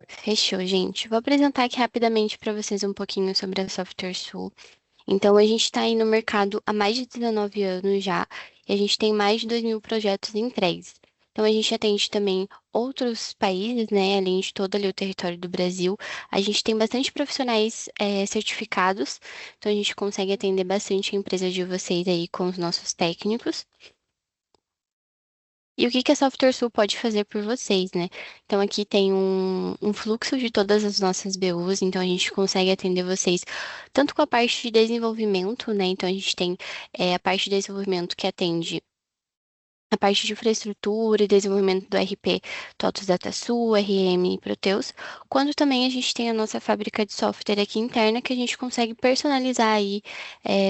Fechou, gente. Vou apresentar aqui rapidamente para vocês um pouquinho sobre a Software Sul. Então, a gente está aí no mercado há mais de 19 anos já, e a gente tem mais de 2.000 projetos entregues. Então, a gente atende também outros países, né, além de todo ali o território do Brasil. A gente tem bastante profissionais certificados, então a gente consegue atender bastante a empresa de vocês aí com os nossos técnicos. E o que que a Software Sul pode fazer por vocês, né? Então, aqui tem um fluxo de todas as nossas BUs, então a gente consegue atender vocês tanto com a parte de desenvolvimento, né? Então, a gente tem a parte de desenvolvimento que atende a parte de infraestrutura e desenvolvimento do RP TOTUS DataSul, RM e Proteus, quando também a gente tem a nossa fábrica de software aqui interna, que a gente consegue personalizar aí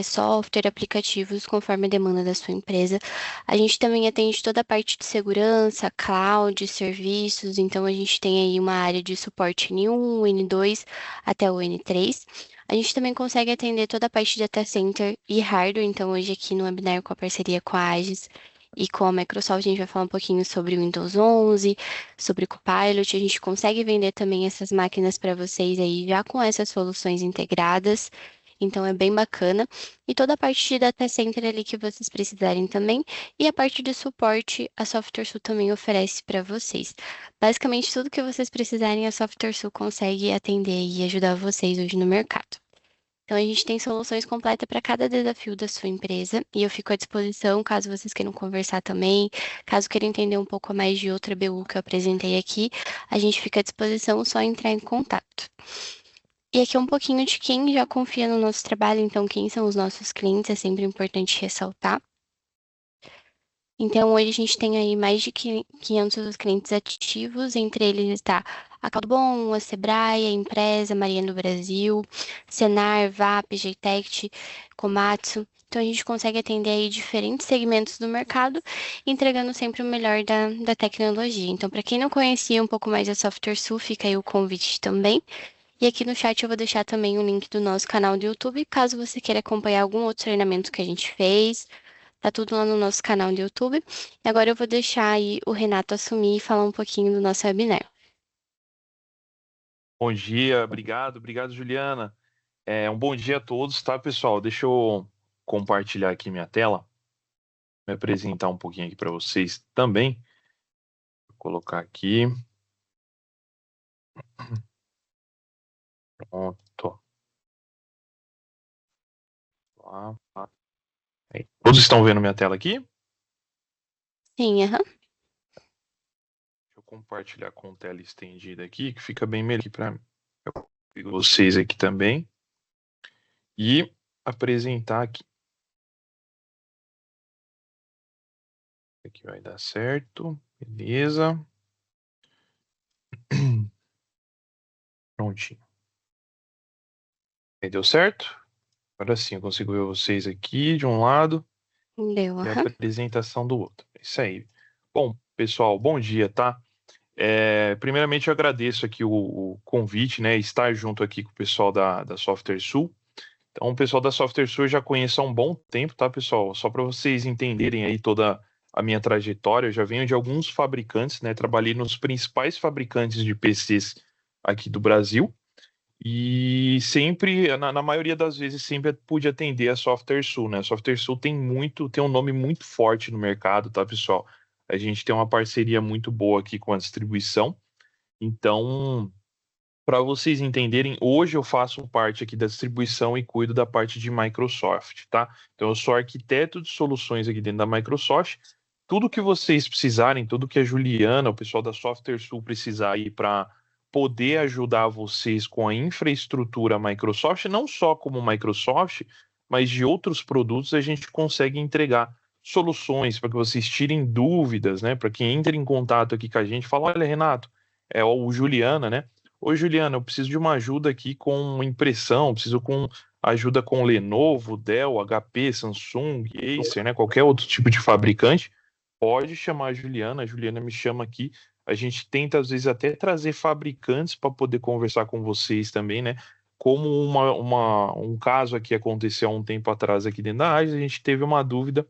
software, aplicativos, conforme a demanda da sua empresa. A gente também atende toda a parte de segurança, cloud, serviços, então a gente tem aí uma área de suporte N1, N2 até o N3. A gente também consegue atender toda a parte de data center e hardware, então hoje aqui no webinar com a parceria com a Agis e com a Microsoft, a gente vai falar um pouquinho sobre o Windows 11, sobre o Copilot. A gente consegue vender também essas máquinas para vocês aí já com essas soluções integradas. Então é bem bacana. E toda a parte de data center ali que vocês precisarem também. E a parte de suporte, a SoftwareSul também oferece para vocês. Basicamente, tudo que vocês precisarem, a SoftwareSul consegue atender e ajudar vocês hoje no mercado. Então, a gente tem soluções completas para cada desafio da sua empresa e eu fico à disposição caso vocês queiram conversar também, caso queiram entender um pouco mais de outra BU que eu apresentei aqui, a gente fica à disposição, só entrar em contato. E aqui é um pouquinho de quem já confia no nosso trabalho, então quem são os nossos clientes, é sempre importante ressaltar. Então, hoje a gente tem aí mais de 500 clientes ativos, entre eles está a Caldbon, a Sebrae, a Empresa, Mariana do Brasil, Senar, VAP, GTECT, Komatsu. Então, a gente consegue atender aí diferentes segmentos do mercado, entregando sempre o melhor da tecnologia. Então, para quem não conhecia um pouco mais da Software Sul, fica aí o convite também. E aqui no chat eu vou deixar também o link do nosso canal do YouTube, caso você queira acompanhar algum outro treinamento que a gente fez. Tá tudo lá no nosso canal do YouTube. E agora eu vou deixar aí o Renato assumir e falar um pouquinho do nosso webinar. Bom dia, obrigado, Juliana. Um bom dia a todos, tá, pessoal? Deixa eu compartilhar aqui minha tela, me apresentar um pouquinho aqui para vocês também. Vou colocar aqui. Pronto. Aí. Todos estão vendo minha tela aqui? Sim, aham. Deixa eu compartilhar com tela estendida aqui, que fica bem melhor para vocês aqui também. E apresentar aqui. Aqui vai dar certo. Beleza. Prontinho. Aí deu certo? Agora sim, eu consigo ver vocês aqui de um lado Deu, e a aham. apresentação do outro. É isso aí. Bom, pessoal, bom dia, tá? Primeiramente, eu agradeço aqui o convite, né? Estar junto aqui com o pessoal da Software Sul. Então, o pessoal da Software Sul eu já conheço há um bom tempo, tá, pessoal? Só para vocês entenderem aí toda a minha trajetória, eu já venho de alguns fabricantes, né? Trabalhei nos principais fabricantes de PCs aqui do Brasil. E sempre, na maioria das vezes, sempre pude atender a Software Sul, né? A Software Sul tem um nome muito forte no mercado, tá, pessoal? A gente tem uma parceria muito boa aqui com a distribuição. Então, para vocês entenderem, hoje eu faço parte aqui da distribuição e cuido da parte de Microsoft, tá? Então, eu sou arquiteto de soluções aqui dentro da Microsoft. Tudo que vocês precisarem, tudo que a Juliana, o pessoal da Software Sul precisar aí para poder ajudar vocês com a infraestrutura Microsoft, não só como Microsoft, mas de outros produtos, a gente consegue entregar soluções para que vocês tirem dúvidas, né? Para quem entra em contato aqui com a gente, fala, olha, Renato, é o Juliana, né? Oi, Juliana, eu preciso de uma ajuda aqui com impressão, preciso com ajuda com Lenovo, Dell, HP, Samsung, Acer, né? Qualquer outro tipo de fabricante. Pode chamar a Juliana me chama aqui. A gente tenta, às vezes, até trazer fabricantes para poder conversar com vocês também, né? Como um caso aqui aconteceu há um tempo atrás aqui dentro da área, a gente teve uma dúvida,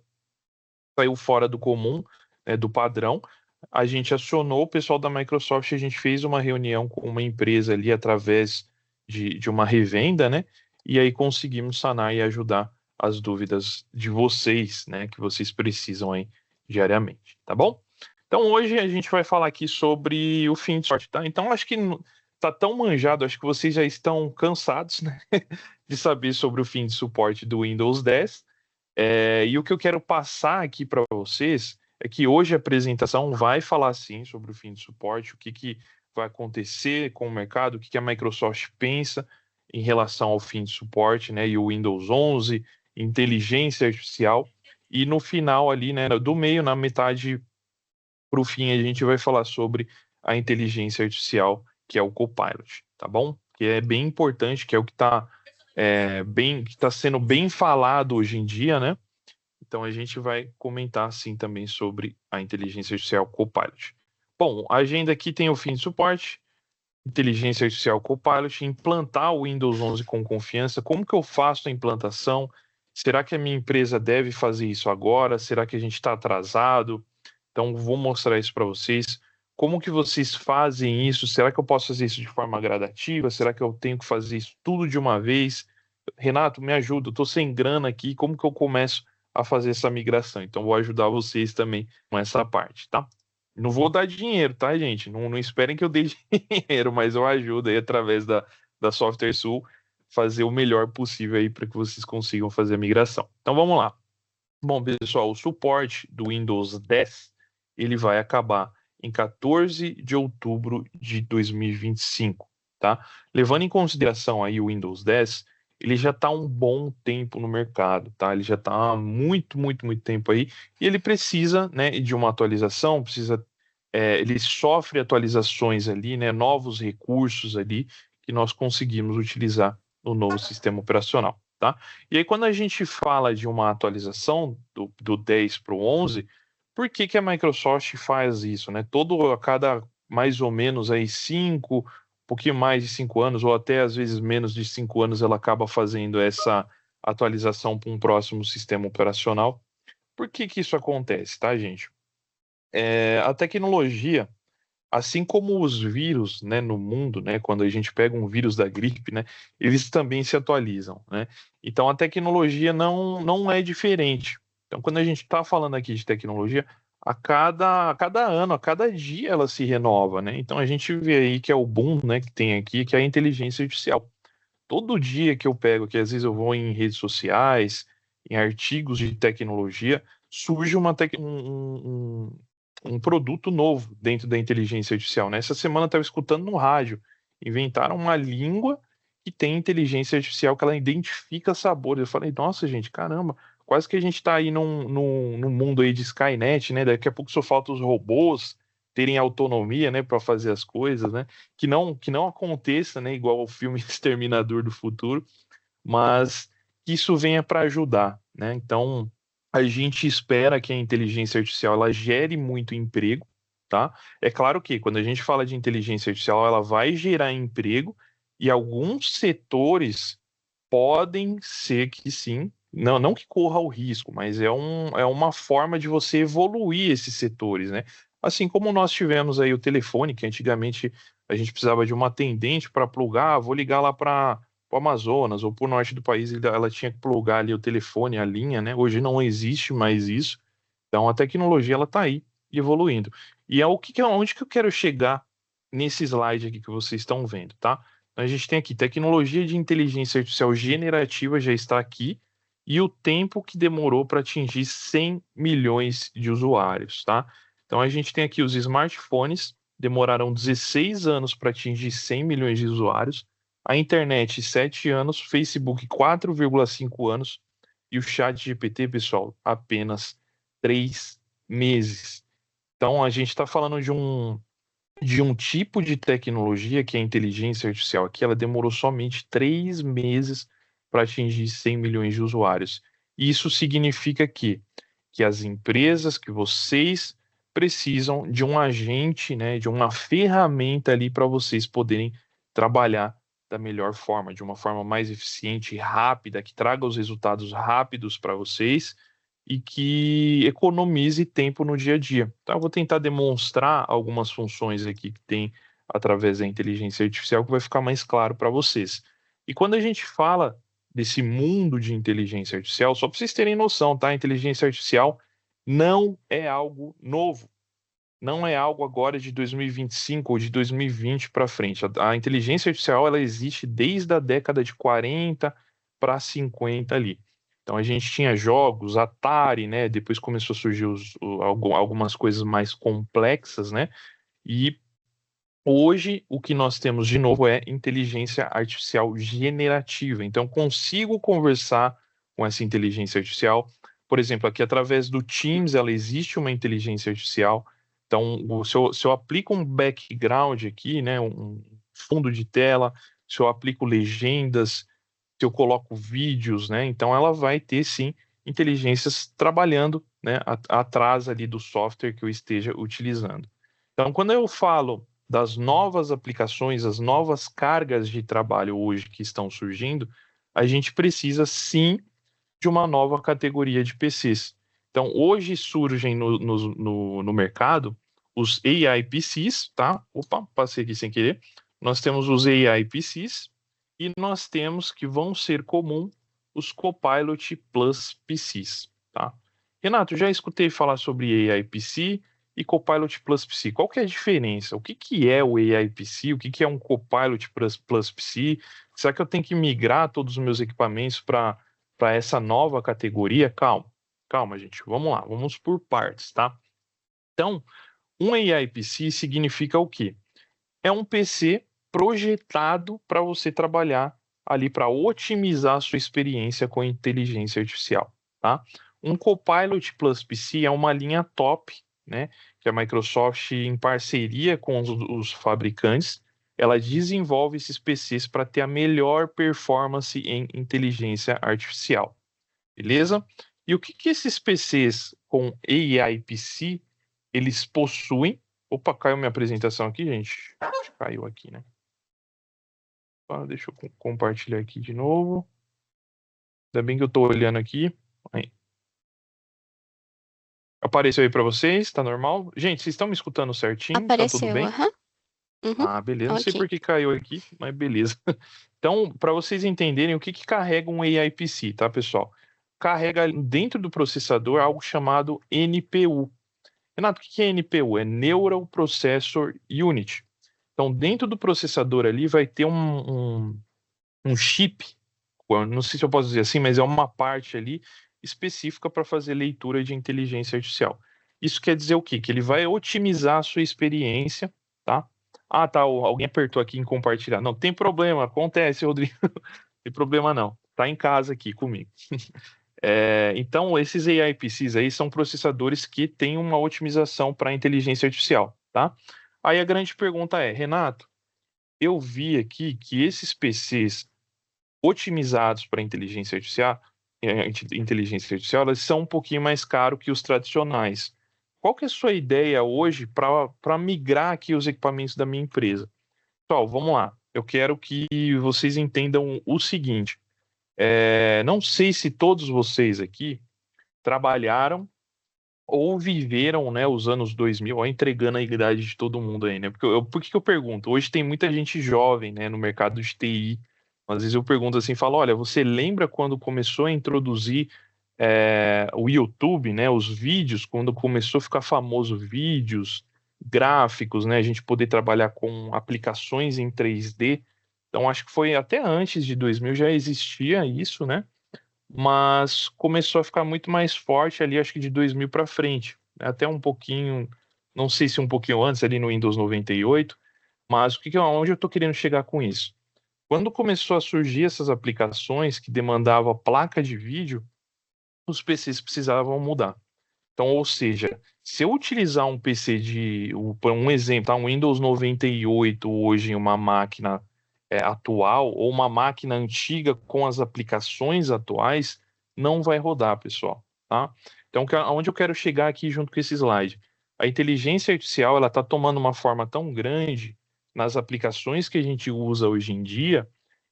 saiu fora do comum, né, do padrão. a gente acionou o pessoal da Microsoft, a gente fez uma reunião com uma empresa ali através de uma revenda, né? E aí conseguimos sanar e ajudar as dúvidas de vocês, né? Que vocês precisam aí diariamente, tá bom? Então hoje a gente vai falar aqui sobre o fim de suporte, tá? Então acho que tá tão manjado, acho que vocês já estão cansados, né? De saber sobre o fim de suporte do Windows 10. E o que eu quero passar aqui para vocês é que hoje a apresentação vai falar sim sobre o fim de suporte, o que vai acontecer com o mercado, o que a Microsoft pensa em relação ao fim de suporte, né, e o Windows 11, inteligência artificial, e no final ali, né, do meio, na metade para o fim, a gente vai falar sobre a inteligência artificial, que é o Copilot, tá bom? Que é bem importante, que é o que está que está sendo bem falado hoje em dia, né? Então a gente vai comentar sim também sobre a inteligência artificial Copilot. Bom, a agenda aqui tem o fim de suporte, inteligência artificial Copilot, implantar o Windows 11 com confiança. Como que eu faço a implantação? Será que a minha empresa deve fazer isso agora? Será que a gente está atrasado? Então vou mostrar isso para vocês. Como que vocês fazem isso? Será que eu posso fazer isso de forma gradativa? Será que eu tenho que fazer isso tudo de uma vez? Renato, me ajuda, eu estou sem grana aqui, como que eu começo a fazer essa migração? Então vou ajudar vocês também com essa parte, tá? Não vou dar dinheiro, tá, gente? Não esperem que eu dê dinheiro, mas eu ajudo aí através da Software Sul fazer o melhor possível aí para que vocês consigam fazer a migração. Então vamos lá. Bom, pessoal, o suporte do Windows 10 ele vai acabar em 14 de outubro de 2025, tá? Levando em consideração aí o Windows 10, ele já está um bom tempo no mercado, tá? Ele já está há muito tempo aí e ele precisa, né, de uma atualização, ele sofre atualizações ali, né, novos recursos ali que nós conseguimos utilizar no novo sistema operacional, tá? E aí quando a gente fala de uma atualização do 10 para o 11, por que que a Microsoft faz isso, né? Todo a cada mais ou menos aí 5, um pouquinho mais de 5 anos, ou até às vezes menos de 5 anos, ela acaba fazendo essa atualização para um próximo sistema operacional. Por que que isso acontece, tá, gente? A tecnologia, assim como os vírus, né, no mundo, né, quando a gente pega um vírus da gripe, né, eles também se atualizam, né? Então a tecnologia não é diferente. Então quando a gente está falando aqui de tecnologia, a cada ano, a cada dia ela se renova, né? Então a gente vê aí que é o boom, né, que tem aqui, que é a inteligência artificial. Todo dia que eu pego, que às vezes eu vou em redes sociais, em artigos de tecnologia, surge um produto novo dentro da inteligência artificial, né? Essa semana eu estava escutando no rádio, inventaram uma língua que tem inteligência artificial que ela identifica sabores. Eu falei, nossa, gente, caramba, quase que a gente está aí num mundo aí de Skynet, né? Daqui a pouco só falta os robôs terem autonomia, né, para fazer as coisas, né? Que não aconteça, né, igual ao filme Exterminador do Futuro, mas que isso venha para ajudar, né? Então, a gente espera que a inteligência artificial ela gere muito emprego, tá? É claro que quando a gente fala de inteligência artificial, ela vai gerar emprego e alguns setores podem ser que sim, não que corra o risco, mas é uma forma de você evoluir esses setores, né? Assim como nós tivemos aí o telefone, que antigamente a gente precisava de uma atendente para plugar, vou ligar lá para o Amazonas ou para o norte do país, ela tinha que plugar ali o telefone, a linha, né? Hoje não existe mais isso. Então a tecnologia ela está aí evoluindo. E é onde que eu quero chegar nesse slide aqui que vocês estão vendo, tá? Então, a gente tem aqui tecnologia de inteligência artificial generativa já está aqui e o tempo que demorou para atingir 100 milhões de usuários, tá? Então a gente tem aqui os smartphones, demoraram 16 anos para atingir 100 milhões de usuários, a internet 7 anos, Facebook 4,5 anos e o chat GPT, pessoal, apenas 3 meses. Então a gente está falando de um tipo de tecnologia que é a inteligência artificial aqui, ela demorou somente 3 meses para atingir 100 milhões de usuários. Isso significa que as empresas, que vocês precisam de um agente, né, de uma ferramenta ali para vocês poderem trabalhar da melhor forma, de uma forma mais eficiente e rápida, que traga os resultados rápidos para vocês e que economize tempo no dia a dia. Então, eu vou tentar demonstrar algumas funções aqui que tem através da inteligência artificial que vai ficar mais claro para vocês. E quando a gente fala desse mundo de inteligência artificial, só para vocês terem noção, tá? A inteligência artificial não é algo novo. Não é algo agora de 2025 ou de 2020 para frente. A inteligência artificial ela existe desde a década de 40 para 50 ali. Então a gente tinha jogos, Atari, né? Depois começou a surgir algumas coisas mais complexas, né? E hoje o que nós temos de novo é inteligência artificial generativa. Então consigo conversar com essa inteligência artificial. Por exemplo, aqui através do Teams ela existe uma inteligência artificial. Então, se eu aplico um background aqui, né, um fundo de tela, se eu aplico legendas, se eu coloco vídeos, né, então ela vai ter sim inteligências trabalhando, né, atrás ali do software que eu esteja utilizando. Então, quando eu falo das novas aplicações, as novas cargas de trabalho hoje que estão surgindo, a gente precisa sim de uma nova categoria de PCs. Então, hoje surgem no mercado os AI PCs, tá? Opa, passei aqui sem querer. Nós temos os AI PCs e nós temos que vão ser comum os Copilot Plus PCs, tá? Renato, já escutei falar sobre AI PC e Copilot Plus PC. Qual que é a diferença? O que que é o AI PC? O que que é um Copilot Plus PC? Será que eu tenho que migrar todos os meus equipamentos para essa nova categoria? Calma, calma, gente. Vamos lá, vamos por partes, tá? Então, um AI PC significa o quê? É um PC projetado para você trabalhar ali para otimizar a sua experiência com inteligência artificial, tá? Um Copilot Plus PC é uma linha top, né? Que a Microsoft, em parceria com os fabricantes, ela desenvolve esses PCs para ter a melhor performance em inteligência artificial, beleza? E o que que esses PCs com AI PC eles possuem? Opa, caiu minha apresentação aqui, gente. Caiu aqui, né? Deixa eu compartilhar aqui de novo. Ainda bem que eu tô olhando aqui. Aí. Apareceu aí para vocês? Tá normal? Gente, vocês estão me escutando certinho? Tá tudo Apareceu, bem? aham. Uhum. Ah, beleza. Não sei Ok. por que caiu aqui, mas beleza. Então, para vocês entenderem o que que carrega um AI PC, tá, pessoal? Carrega dentro do processador algo chamado NPU. Renato, o que que é NPU? É Neural Processor Unit. Então, dentro do processador ali vai ter um chip, não sei se eu posso dizer assim, mas é uma parte ali específica para fazer leitura de inteligência artificial. Isso quer dizer o quê? Que ele vai otimizar a sua experiência, tá? Ah, tá, alguém apertou aqui em compartilhar. Não, tem problema, acontece, Rodrigo. Não tem problema não. Tá em casa aqui comigo. Então, esses AI PCs aí são processadores que têm uma otimização para inteligência artificial, tá? Aí a grande pergunta é, Renato, eu vi aqui que esses PCs otimizados para inteligência artificial, elas são um pouquinho mais caros que os tradicionais. Qual que é a sua ideia hoje para migrar aqui os equipamentos da minha empresa? Pessoal, vamos lá. Eu quero que vocês entendam o seguinte. Não sei se todos vocês aqui trabalharam ou viveram, né, os anos 2000, ó, entregando a idade de todo mundo aí, né? Por que que eu pergunto? Hoje tem muita gente jovem, né, no mercado de TI. Às vezes eu pergunto assim, falo, olha, você lembra quando começou a introduzir o YouTube, né, os vídeos, quando começou a ficar famoso vídeos, gráficos, né, a gente poder trabalhar com aplicações em 3D. Então acho que foi até antes de 2000 já existia isso, né? Mas começou a ficar muito mais forte ali, acho que de 2000 para frente, né? Até um pouquinho, não sei se um pouquinho antes, ali no Windows 98, mas onde eu estou querendo chegar com isso? Quando começou a surgir essas aplicações que demandavam placa de vídeo, os PCs precisavam mudar. Então, ou seja, se eu utilizar um PC por um exemplo, tá, um Windows 98 hoje em uma máquina atual ou uma máquina antiga com as aplicações atuais, não vai rodar, pessoal, tá? Então, aonde eu quero chegar aqui junto com esse slide? A inteligência artificial, ela está tomando uma forma tão grande nas aplicações que a gente usa hoje em dia,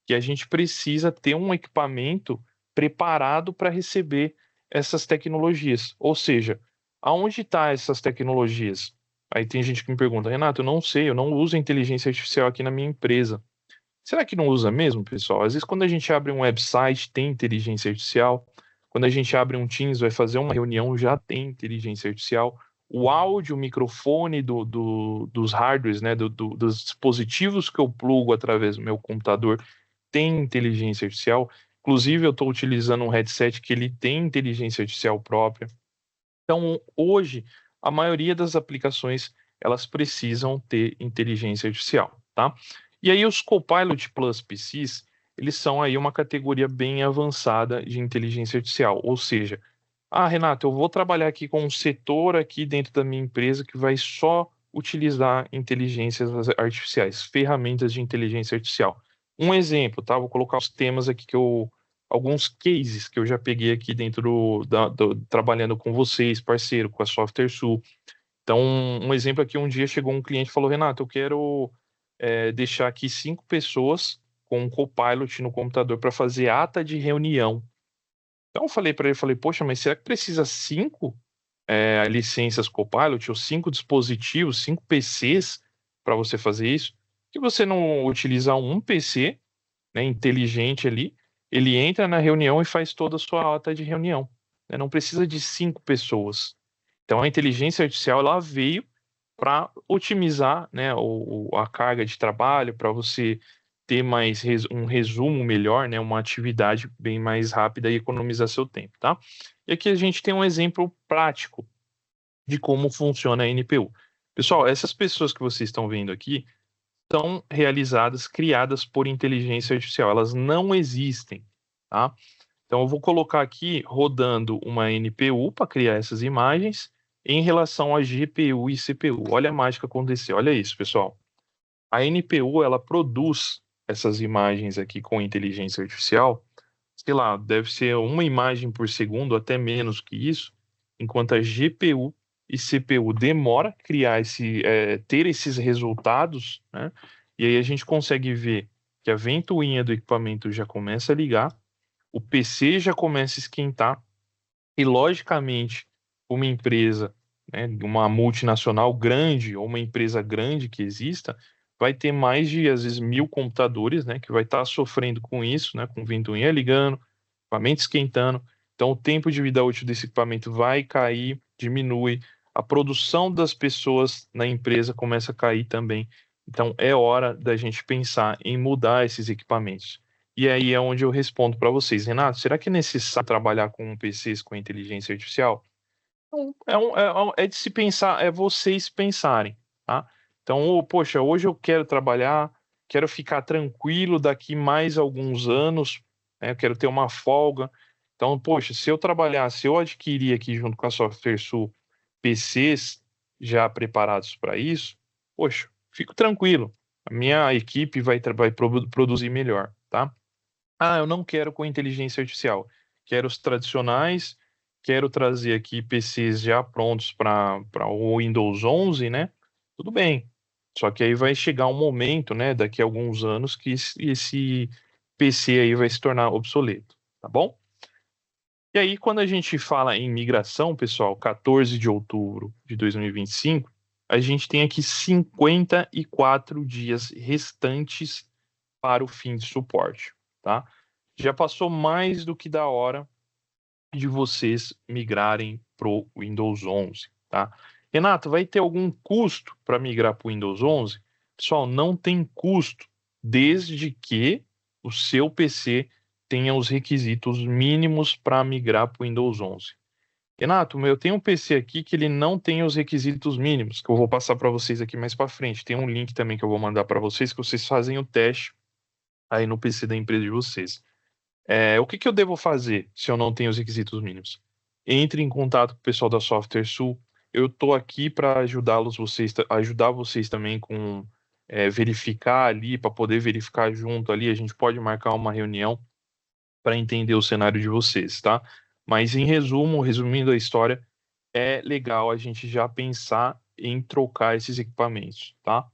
que a gente precisa ter um equipamento preparado para receber essas tecnologias. Ou seja, aonde está essas tecnologias? Aí tem gente que me pergunta, Renato, eu não sei, eu não uso inteligência artificial aqui na minha empresa. Será que não usa mesmo, pessoal? Às vezes, quando a gente abre um website, tem inteligência artificial. Quando a gente abre um Teams, vai fazer uma reunião, já tem inteligência artificial. O áudio, o microfone dos hardwares, né, dos dispositivos que eu plugo através do meu computador, tem inteligência artificial. Inclusive, eu estou utilizando um headset que ele tem inteligência artificial própria. Então, hoje, a maioria das aplicações, elas precisam ter inteligência artificial, tá? E aí os Copilot Plus PCs, eles são aí uma categoria bem avançada de inteligência artificial, ou seja, Renato, eu vou trabalhar aqui com um setor aqui dentro da minha empresa que vai só utilizar inteligências artificiais, ferramentas de inteligência artificial. Um exemplo, tá? Vou colocar os temas aqui alguns cases que eu já peguei aqui dentro trabalhando com vocês, parceiro, com a Software Sul. Então, um exemplo aqui, um dia chegou um cliente e falou, Renato, eu quero deixar aqui 5 pessoas com um Copilot no computador para fazer ata de reunião. Então eu falei para ele, falei, poxa, mas será que precisa 5 licenças Copilot ou 5 dispositivos, 5 PCs para você fazer isso? Por que você não utilizar um PC, né, inteligente ali, ele entra na reunião e faz toda a sua ata de reunião, né? Não precisa de 5 pessoas. Então a inteligência artificial ela veio para otimizar, né, a carga de trabalho, para você ter um resumo melhor, né, uma atividade bem mais rápida e economizar seu tempo, tá? E aqui a gente tem um exemplo prático de como funciona a NPU. Pessoal, essas pessoas que vocês estão vendo aqui são realizadas, criadas por inteligência artificial, elas não existem, tá? Então eu vou colocar aqui rodando uma NPU para criar essas imagens em relação a GPU e CPU. Olha a mágica acontecer, olha isso, pessoal. A NPU ela produz essas imagens aqui com inteligência artificial, sei lá, deve ser uma imagem por segundo, até menos que isso, enquanto a GPU e CPU demora a ter esses resultados, né? E aí a gente consegue ver que a ventoinha do equipamento já começa a ligar, o PC já começa a esquentar, e logicamente, uma empresa, né, uma multinacional grande ou uma empresa grande que exista, vai ter mais de, às vezes, 1.000 computadores, né, que vai estar sofrendo com isso, né, com ventoinha ligando, equipamento esquentando. Então, o tempo de vida útil desse equipamento vai cair, diminui. A produção das pessoas na empresa começa a cair também. Então, é hora da gente pensar em mudar esses equipamentos. E aí é onde eu respondo para vocês, Renato, será que é necessário trabalhar com PCs com inteligência artificial? Então, é de se pensar, é vocês pensarem, tá? Então, poxa, hoje eu quero trabalhar, quero ficar tranquilo daqui mais alguns anos, né? Eu quero ter uma folga. Então, poxa, se eu trabalhar, se eu adquirir aqui junto com a Software Sul PCs já preparados para isso, poxa, fico tranquilo. A minha equipe vai produzir melhor, tá? Eu não quero com inteligência artificial. Quero os tradicionais, quero trazer aqui PCs já prontos para o Windows 11, né? Tudo bem. Só que aí vai chegar um momento, né, daqui a alguns anos, que esse PC aí vai se tornar obsoleto, tá bom? E aí, quando a gente fala em migração, pessoal, 14 de outubro de 2025, a gente tem aqui 54 dias restantes para o fim de suporte, tá? Já passou mais do que da hora de vocês migrarem para o Windows 11, tá? Renato, vai ter algum custo para migrar para o Windows 11? Pessoal, não tem custo, desde que o seu PC tenha os requisitos mínimos para migrar para o Windows 11. Renato, eu tenho um PC aqui que ele não tem os requisitos mínimos, que eu vou passar para vocês aqui mais para frente. Tem um link também que eu vou mandar para vocês, que vocês fazem o teste aí no PC da empresa de vocês. O que eu devo fazer se eu não tenho os requisitos mínimos? Entre em contato com o pessoal da Software Sul. Eu estou aqui para ajudar vocês também com verificar ali, para poder verificar junto ali. A gente pode marcar uma reunião para entender o cenário de vocês, tá? Mas em resumo, resumindo a história, é legal a gente já pensar em trocar esses equipamentos, tá?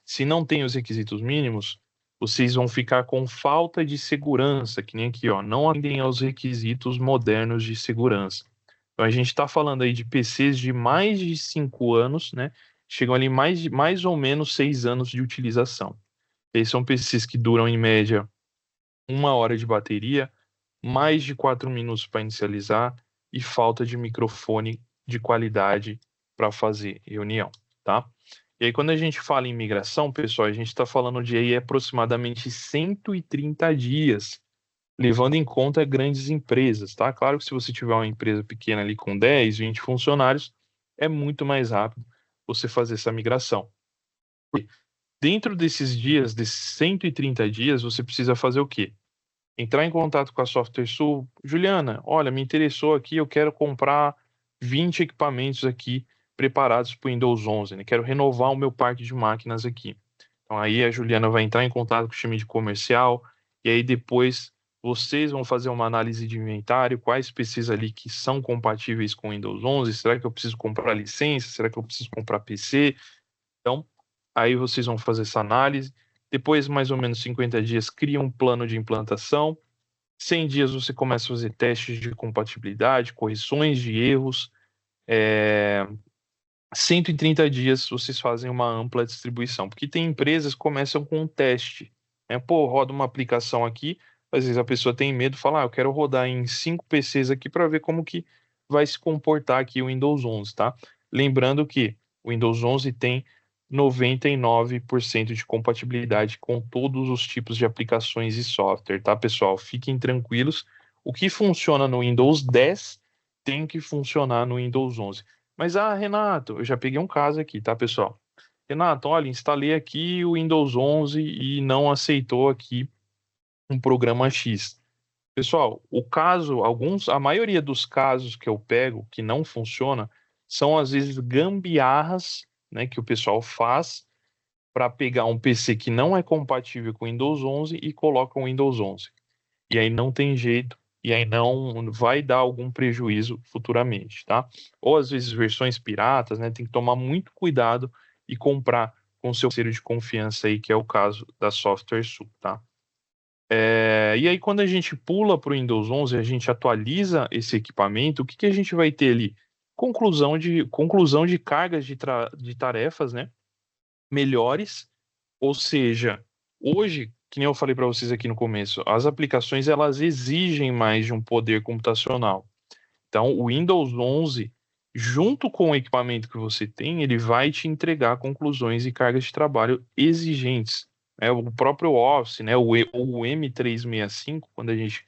Se não tem os requisitos mínimos, vocês vão ficar com falta de segurança, que nem aqui, ó, não atendem aos requisitos modernos de segurança. Então a gente está falando aí de PCs de mais de 5 anos, né? Chegam ali mais ou menos 6 anos de utilização. Esses são PCs que duram em média 1 hora de bateria, mais de 4 minutos para inicializar e falta de microfone de qualidade para fazer reunião, tá? E aí, quando a gente fala em migração, pessoal, a gente está falando de aí aproximadamente 130 dias, levando em conta grandes empresas, tá? Claro que se você tiver uma empresa pequena ali com 10, 20 funcionários, é muito mais rápido você fazer essa migração. Dentro desses dias, desses 130 dias, você precisa fazer o quê? Entrar em contato com a Software Sul. Juliana, olha, me interessou aqui, eu quero comprar 20 equipamentos aqui preparados para o Windows 11, né? Quero renovar o meu parque de máquinas aqui. Então aí a Juliana vai entrar em contato com o time de comercial e aí depois vocês vão fazer uma análise de inventário, quais PCs ali que são compatíveis com o Windows 11, será que eu preciso comprar licença, será que eu preciso comprar PC? Então, aí vocês vão fazer essa análise. Depois, mais ou menos 50 dias, cria um plano de implantação. 100 dias você começa a fazer testes de compatibilidade, correções de erros. 130 dias vocês fazem uma ampla distribuição, porque tem empresas que começam com um teste, né? Pô, roda uma aplicação aqui, às vezes a pessoa tem medo, fala, eu quero rodar em 5 PCs aqui para ver como que vai se comportar aqui o Windows 11, tá? Lembrando que o Windows 11 tem 99% de compatibilidade com todos os tipos de aplicações e software, tá, pessoal? Fiquem tranquilos. O que funciona no Windows 10 tem que funcionar no Windows 11. Mas, Renato, eu já peguei um caso aqui, tá, pessoal? Renato, olha, instalei aqui o Windows 11 e não aceitou aqui um programa X. Pessoal, a maioria dos casos que eu pego que não funciona são às vezes gambiarras, né, que o pessoal faz para pegar um PC que não é compatível com o Windows 11 e coloca o Windows 11. E aí não tem jeito, e aí não vai dar algum prejuízo futuramente, tá? Ou às vezes versões piratas, né? Tem que tomar muito cuidado e comprar com seu parceiro de confiança aí, que é o caso da Software Sul, tá? E aí quando a gente pula para o Windows 11, a gente atualiza esse equipamento, o que que a gente vai ter ali? Conclusão de cargas de tarefas, né? Melhores, ou seja, hoje, que nem eu falei para vocês aqui no começo, as aplicações elas exigem mais de um poder computacional. Então, o Windows 11, junto com o equipamento que você tem, ele vai te entregar conclusões e cargas de trabalho exigentes. O próprio Office, né, o M365, quando a gente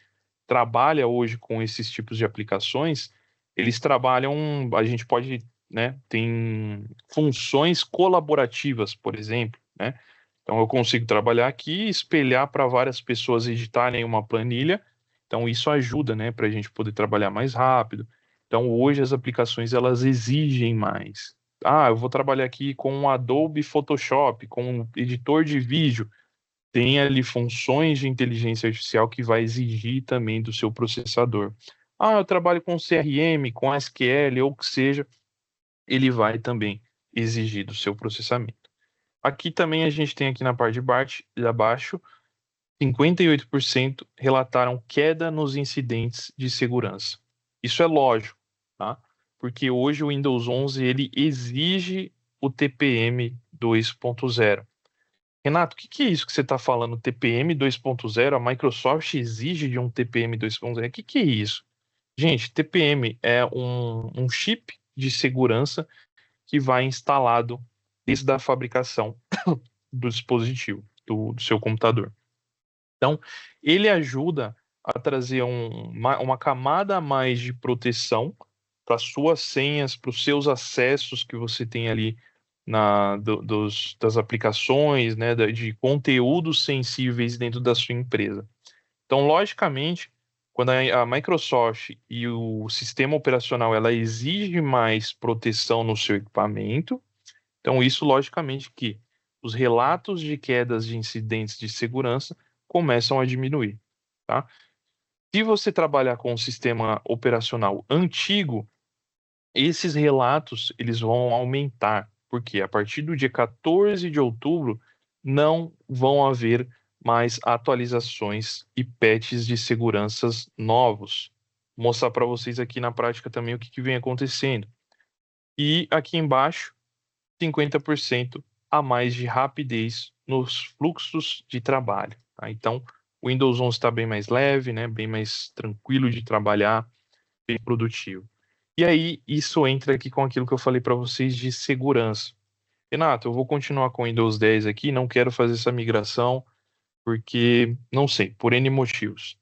trabalha hoje com esses tipos de aplicações, eles trabalham, a gente pode, né, tem funções colaborativas, por exemplo, né? Então eu consigo trabalhar aqui, espelhar para várias pessoas editarem uma planilha. Então isso ajuda, né, para a gente poder trabalhar mais rápido. Então hoje as aplicações elas exigem mais. Eu vou trabalhar aqui com o Adobe Photoshop, com um editor de vídeo. Tem ali funções de inteligência artificial que vai exigir também do seu processador. Eu trabalho com CRM, com SQL ou o que seja, ele vai também exigir do seu processamento. Aqui também a gente tem aqui na parte de abaixo, 58% relataram queda nos incidentes de segurança. Isso é lógico, tá? Porque hoje o Windows 11 ele exige o TPM 2.0. Renato, o que é isso que você está falando? TPM 2.0? A Microsoft exige de um TPM 2.0? O que é isso? Gente, TPM é um chip de segurança que vai instalado desde a fabricação do dispositivo, do seu computador. Então, ele ajuda a trazer uma camada a mais de proteção para suas senhas, para os seus acessos que você tem ali das aplicações, né, de conteúdos sensíveis dentro da sua empresa. Então, logicamente, quando a Microsoft e o sistema operacional ela exige mais proteção no seu equipamento, então isso logicamente que os relatos de quedas de incidentes de segurança começam a diminuir, tá? Se você trabalhar com um sistema operacional antigo, esses relatos eles vão aumentar, porque a partir do dia 14 de outubro não vão haver mais atualizações e patches de seguranças novos. Vou mostrar para vocês aqui na prática também o que vem acontecendo. E aqui embaixo, 50% a mais de rapidez nos fluxos de trabalho. Tá? Então, o Windows 11 está bem mais leve, né? Bem mais tranquilo de trabalhar, bem produtivo. E aí, isso entra aqui com aquilo que eu falei para vocês de segurança. Renato, eu vou continuar com o Windows 10 aqui, não quero fazer essa migração, porque, não sei, por N motivos.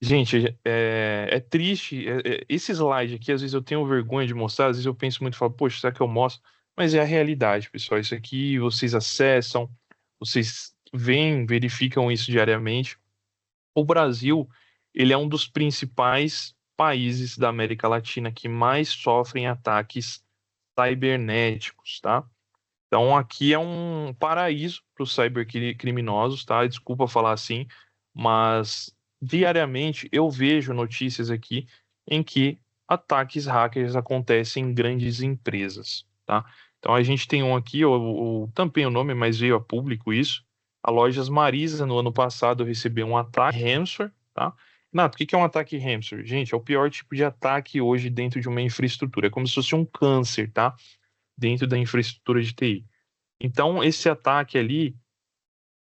Gente, é triste. Esse slide aqui, às vezes eu tenho vergonha de mostrar, às vezes eu penso muito e falo, poxa, será que eu mostro? Mas é a realidade, pessoal. Isso aqui vocês acessam, vocês veem, verificam isso diariamente. O Brasil, ele é um dos principais países da América Latina que mais sofrem ataques cibernéticos, tá? Então aqui é um paraíso para os cybercriminosos, tá? Desculpa falar assim, mas diariamente eu vejo notícias aqui em que ataques hackers acontecem em grandes empresas, tá? Então a gente tem um aqui, eu tampei o nome, mas veio a público isso. A Lojas Marisa, no ano passado, recebeu um ataque ransomware, tá? Nato, o que é um ataque ransomware? Gente, é o pior tipo de ataque hoje dentro de uma infraestrutura. É como se fosse um câncer, tá? Dentro da infraestrutura de TI. Então, esse ataque ali,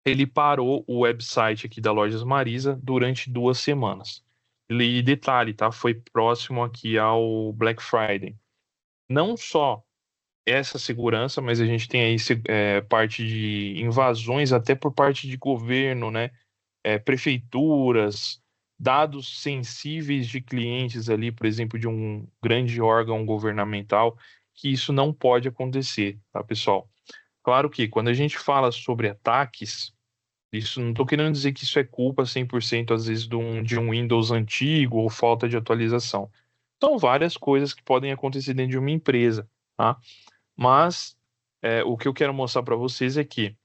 ele parou o website aqui da Lojas Marisa durante 2 semanas. E detalhe, tá? Foi próximo aqui ao Black Friday. Não só essa segurança, mas a gente tem aí parte de invasões até por parte de governo, né? Prefeituras, dados sensíveis de clientes ali, por exemplo, de um grande órgão governamental, que isso não pode acontecer, tá, pessoal? Claro que quando a gente fala sobre ataques, isso não estou querendo dizer que isso é culpa 100% às vezes de um Windows antigo ou falta de atualização. São várias coisas que podem acontecer dentro de uma empresa, tá? Mas o que eu quero mostrar para vocês é que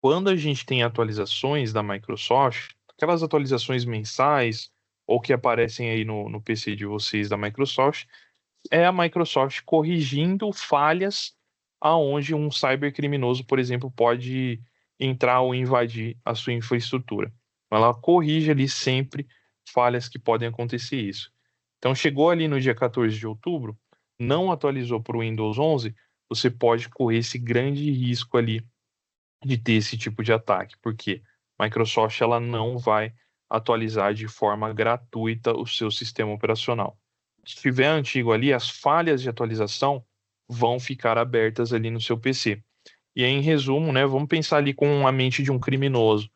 quando a gente tem atualizações da Microsoft, aquelas atualizações mensais ou que aparecem aí no PC de vocês da Microsoft, é a Microsoft corrigindo falhas aonde um cybercriminoso, por exemplo, pode entrar ou invadir a sua infraestrutura. Ela corrige ali sempre falhas que podem acontecer isso. Então, chegou ali no dia 14 de outubro, não atualizou para o Windows 11, você pode correr esse grande risco ali de ter esse tipo de ataque, porque a Microsoft ela não vai atualizar de forma gratuita o seu sistema operacional. Se tiver antigo ali, as falhas de atualização vão ficar abertas ali no seu PC. E aí, em resumo, né, vamos pensar ali com a mente de um criminoso.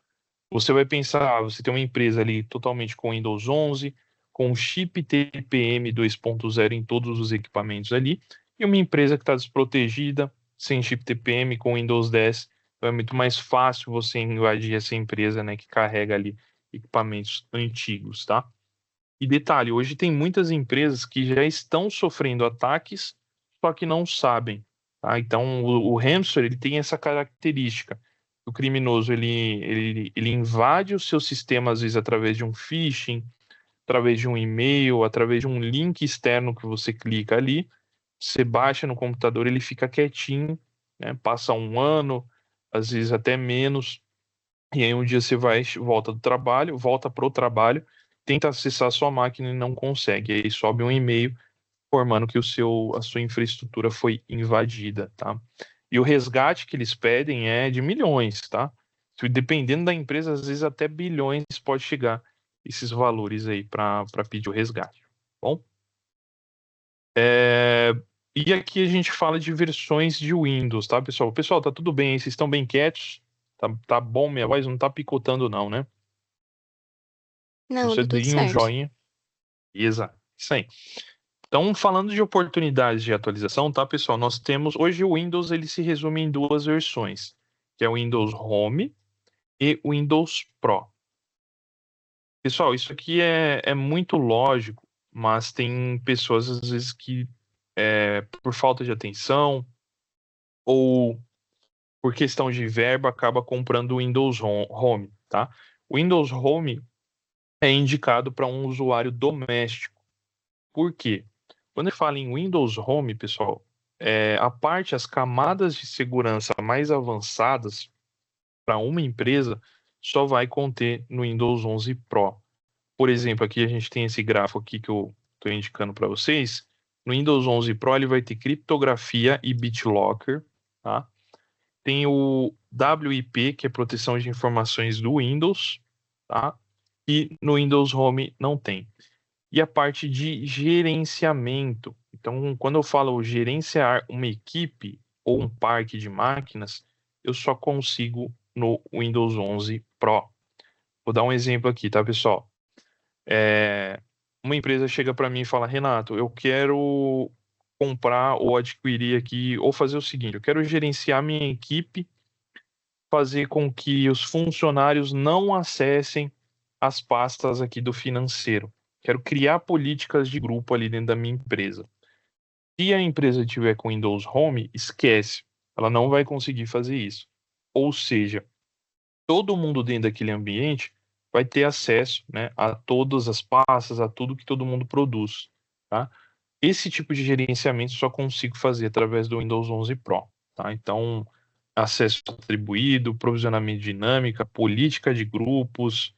Você vai pensar, você tem uma empresa ali totalmente com Windows 11, com chip TPM 2.0 em todos os equipamentos ali, e uma empresa que está desprotegida, sem chip TPM, com Windows 10. Então é muito mais fácil você invadir essa empresa, né, que carrega ali equipamentos antigos, tá? E detalhe, hoje tem muitas empresas que já estão sofrendo ataques, só que não sabem, tá? Então o ransomware ele tem essa característica. O criminoso ele invade o seu sistema às vezes através de um phishing, através de um e-mail, através de um link externo que você clica ali, você baixa no computador, ele fica quietinho, né? Passa um ano, às vezes até menos, e aí um dia você vai, volta do trabalho, volta pro trabalho, tenta acessar a sua máquina e não consegue. E aí sobe um e-mail informando que a sua infraestrutura foi invadida, tá? E o resgate que eles pedem é de milhões, tá? Dependendo da empresa, às vezes até bilhões pode chegar esses valores aí para pedir o resgate. Bom, é, e aqui a gente fala de versões de Windows, tá, pessoal? Pessoal, tá tudo bem aí? Vocês estão bem quietos? Tá bom, minha voz não tá picotando não, né? Não, Você tá tudo deem um certo. joinha. Exato, isso aí. Então, falando de oportunidades de atualização, tá, pessoal? Nós temos hoje o Windows ele se resume em duas versões, que é o Windows Home e o Windows Pro. Pessoal, isso aqui é muito lógico, mas tem pessoas às vezes que por falta de atenção ou por questão de verba acaba comprando o Windows Home, tá? O Windows Home é indicado para um usuário doméstico. Por quê? Quando ele fala em Windows Home, pessoal, as camadas de segurança mais avançadas para uma empresa só vai conter no Windows 11 Pro. Por exemplo, aqui a gente tem esse gráfico aqui que eu estou indicando para vocês. No Windows 11 Pro ele vai ter criptografia e BitLocker, tá? Tem o WIP, que é proteção de informações do Windows, tá? E no Windows Home não tem. E a parte de gerenciamento. Então, quando eu falo gerenciar uma equipe ou um parque de máquinas, eu só consigo no Windows 11 Pro. Vou dar um exemplo aqui, tá, pessoal? Uma empresa chega para mim e fala: Renato, eu quero comprar ou adquirir aqui, ou fazer o seguinte: eu quero gerenciar minha equipe, fazer com que os funcionários não acessem as pastas aqui do financeiro. Quero criar políticas de grupo ali dentro da minha empresa. Se a empresa tiver com Windows Home, esquece, ela não vai conseguir fazer isso. Ou seja, todo mundo dentro daquele ambiente vai ter acesso, né, a todas as pastas, a tudo que todo mundo produz, tá? Esse tipo de gerenciamento só consigo fazer através do Windows 11 Pro, tá? Então, acesso atribuído, provisionamento dinâmica, política de grupos,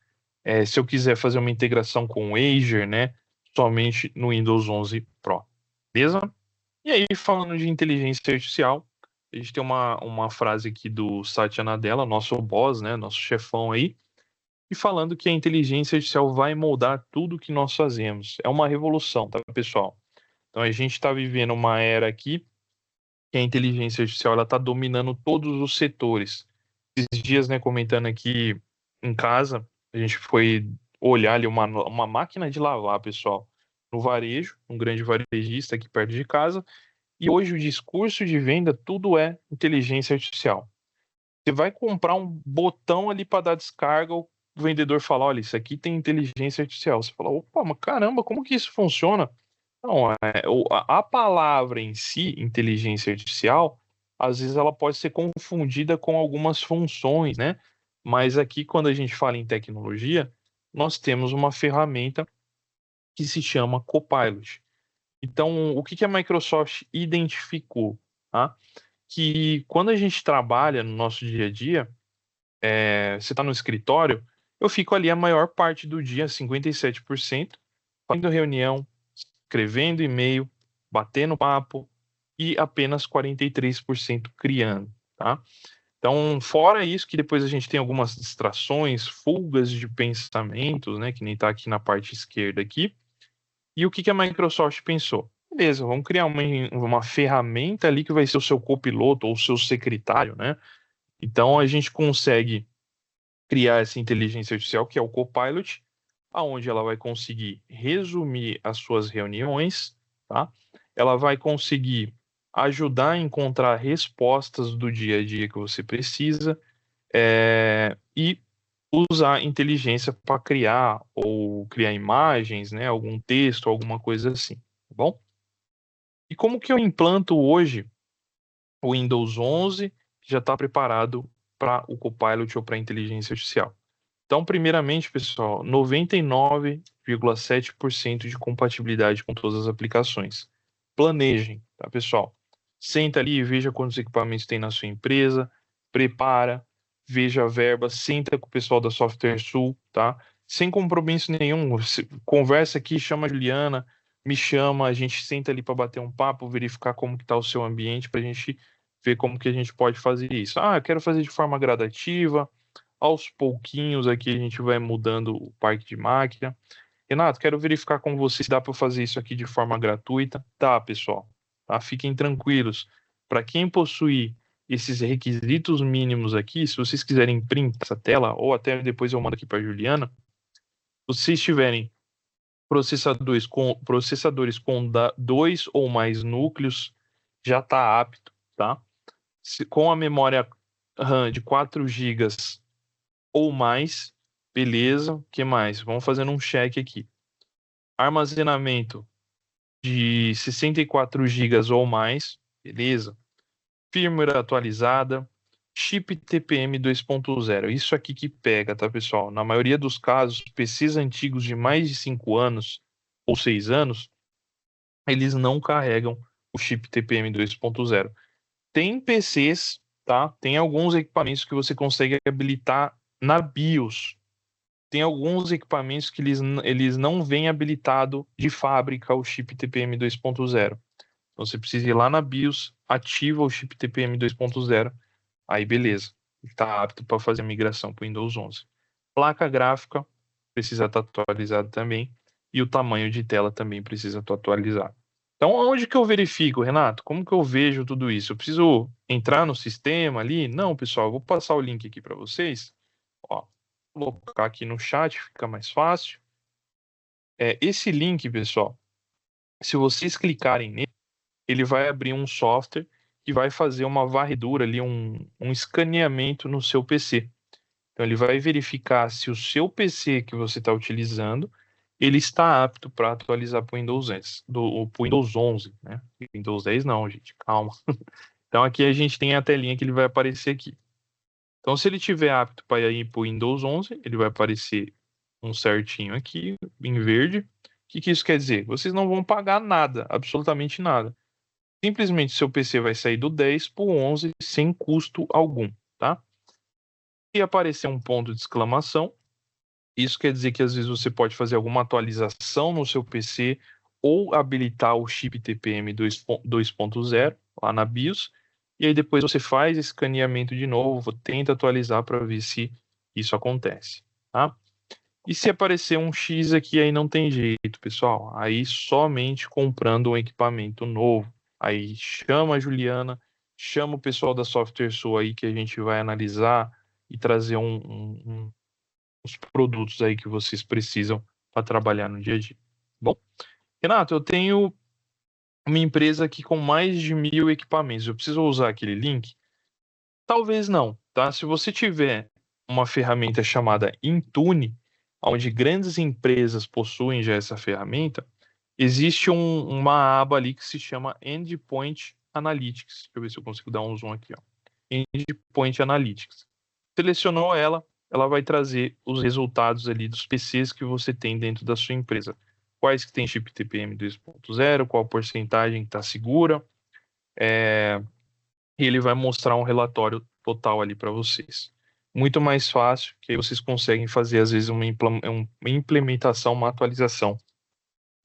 se eu quiser fazer uma integração com o Azure, né, somente no Windows 11 Pro, beleza? E aí, falando de inteligência artificial, a gente tem uma frase aqui do Satya Nadella, nosso boss, né, nosso chefão aí, e falando que a inteligência artificial vai moldar tudo que nós fazemos. É uma revolução, tá, pessoal? Então a gente está vivendo uma era aqui que a inteligência artificial ela está dominando todos os setores. Esses dias, né, comentando aqui em casa, a gente foi olhar ali uma máquina de lavar, pessoal, no varejo, um grande varejista aqui perto de casa, e hoje o discurso de venda tudo é inteligência artificial. Você vai comprar um botão ali para dar descarga, o vendedor fala: olha, isso aqui tem inteligência artificial. Você fala: opa, mas caramba, como que isso funciona? Não, a palavra em si, inteligência artificial, às vezes ela pode ser confundida com algumas funções, né? Mas aqui, quando a gente fala em tecnologia, nós temos uma ferramenta que se chama Copilot. Então, o que que a Microsoft identificou? Tá? Que quando a gente trabalha no nosso dia a dia, você está no escritório, eu fico ali a maior parte do dia, 57%, fazendo reunião, escrevendo e-mail, batendo papo e apenas 43% criando, tá? Então, fora isso, que depois a gente tem algumas distrações, fugas de pensamentos, né, que nem está aqui na parte esquerda aqui. E o que que a Microsoft pensou? Beleza, vamos criar uma ferramenta ali que vai ser o seu copiloto ou o seu secretário, né? Então, a gente consegue criar essa inteligência artificial, que é o Copilot, aonde ela vai conseguir resumir as suas reuniões, tá? Ela vai conseguir ajudar a encontrar respostas do dia a dia que você precisa, e usar a inteligência para criar ou criar imagens, né? Algum texto, alguma coisa assim, tá bom? E como que eu implanto hoje o Windows 11 que já está preparado para o Copilot ou para a inteligência artificial? Então, primeiramente, pessoal, 99,7% de compatibilidade com todas as aplicações. Planejem, tá, pessoal? Senta ali e veja quantos equipamentos tem na sua empresa, prepara, veja a verba, senta com o pessoal da Software Sul, tá? Sem compromisso nenhum, conversa aqui, chama a Juliana, me chama, a gente senta ali para bater um papo, verificar como que está o seu ambiente, para a gente ver como que a gente pode fazer isso. Ah, eu quero fazer de forma gradativa, aos pouquinhos aqui a gente vai mudando o parque de máquina. Renato, quero verificar com você se dá para fazer isso aqui de forma gratuita. Tá, pessoal. Tá? Fiquem tranquilos. Para quem possuir esses requisitos mínimos aqui, se vocês quiserem print essa tela, ou até depois eu mando aqui para Juliana, se vocês tiverem processadores com dois ou mais núcleos, já está apto, tá? Com a memória RAM de 4 gigas ou mais, beleza. O que mais? Vamos fazendo um check aqui. Armazenamento de 64 gigas ou mais, beleza. Firmware atualizada, chip TPM 2.0. Isso aqui que pega, tá, pessoal? Na maioria dos casos, PCs antigos de mais de 5 anos ou 6 anos, eles não carregam o chip TPM 2.0. Tem PCs, tá? Tem alguns equipamentos que você consegue habilitar na BIOS, tem alguns equipamentos que eles não vêm habilitado de fábrica o chip TPM 2.0. Então você precisa ir lá na BIOS, ativa o chip TPM 2.0, aí beleza, está apto para fazer a migração para o Windows 11. Placa gráfica precisa estar atualizada também, e o tamanho de tela também precisa estar atualizado. Então, onde que eu verifico, Renato? Como que eu vejo tudo isso? Eu preciso entrar no sistema ali? Não, pessoal, eu vou passar o link aqui para vocês. Ó, vou colocar aqui no chat, fica mais fácil. Esse link, pessoal, se vocês clicarem nele, ele vai abrir um software que vai fazer uma varredura ali, um escaneamento no seu PC. Então ele vai verificar se o seu PC que você está utilizando ele está apto para atualizar para o Windows 10, pro Windows 11, né? Windows 10 não, gente, calma. Então aqui a gente tem a telinha que ele vai aparecer aqui. Então se ele tiver apto para ir para o Windows 11, ele vai aparecer um certinho aqui em verde. O que isso quer dizer? Vocês não vão pagar nada, absolutamente nada. Simplesmente seu PC vai sair do 10 para o 11 sem custo algum, tá? E aparecer um ponto de exclamação, isso quer dizer que às vezes você pode fazer alguma atualização no seu PC ou habilitar o chip TPM 2.0 lá na BIOS, e aí depois você faz esse escaneamento de novo, tenta atualizar para ver se isso acontece, tá? E se aparecer um X aqui, aí não tem jeito, pessoal. Aí somente comprando um equipamento novo. Aí chama a Juliana, chama o pessoal da Software Sul aí que a gente vai analisar e trazer os produtos aí que vocês precisam para trabalhar no dia a dia. Bom, Renato, eu tenho uma empresa aqui com mais de 1.000 equipamentos. Eu preciso usar aquele link? Talvez não, tá? Se você tiver uma ferramenta chamada Intune, onde grandes empresas possuem já essa ferramenta, existe uma aba ali que se chama Endpoint Analytics. Deixa eu ver se eu consigo dar um zoom aqui, ó. Endpoint Analytics. Selecionou ela, ela vai trazer os resultados ali dos PCs que você tem dentro da sua empresa. Quais que tem chip TPM 2.0, qual porcentagem está segura, e ele vai mostrar um relatório total ali para vocês. Muito mais fácil, que aí vocês conseguem fazer, às vezes, uma implementação, uma atualização